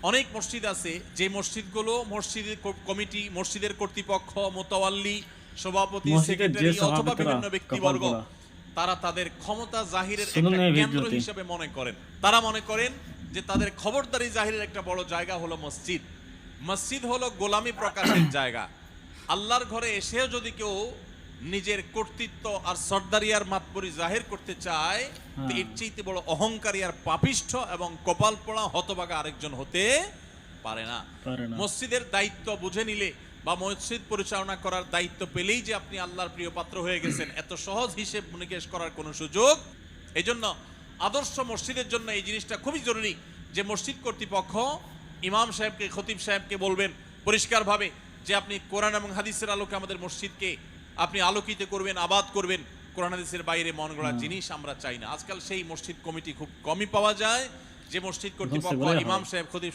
অনেক মসজিদ আছে যে মসজিদগুলো মসজিদের কমিটি, মসজিদের কর্তৃপক্ষ, মোতাওয়াল্লি, সভাপতি, মসজিদের যে সেক্রেটারি অথবা সভাপতিরা বিভিন্ন ব্যক্তিবর্গ কপালগুলা তারা তাদের ক্ষমতা জাহিরের শুনুন একটা এই কেন্দ্র ভিডিওটি। হিসেবে মনে করেন। তারা মনে করেন যে তাদের খবরদারি জাহিরের একটা বড় জায়গা হলো মসজিদ। মসজিদ হলো গোলামি প্রকাশের জায়গা। আল্লাহর ঘরে এসেও যদি কেউ নিজের কর্তৃত্ব আর সর্দারিয়ার মাতবরি জাহির করতে চায়, তো এর চাইতে বড় অহংকারী আর পাপিষ্ঠ এবং কপাল পোড়া হতভাগা আরেকজন হতে পারে না। মসজিদের দায়িত্ব বুঝে নিলে বা মসজিদ পরিচালনা করার দায়িত্ব পেলেই যে আপনি আল্লাহর প্রিয় পাত্র হয়ে গেছেন, এত সহজ হিসেব নিকেশ করার কোনো সুযোগ। এই জন্য আদর্শ মসজিদের জন্য এই জিনিসটা খুবই জরুরি যে মসজিদ কর্তৃপক্ষ ইমাম সাহেবকে, খতিব সাহেবকে বলবেন পরিষ্কারভাবে যে আপনি কোরআন এবং হাদিসের আলোকে আমাদের মসজিদকে আপনি আলোকিত করবেন, আবাদ করবেন। কোরআন হাদিসের বাইরে মন গড়া জিনিস আমরা চাই না। আজকাল সেই মসজিদ কমিটি খুব কমই পাওয়া যায় যে মসজিদ কর্তৃপক্ষ, ইমাম সাহেব, খতিব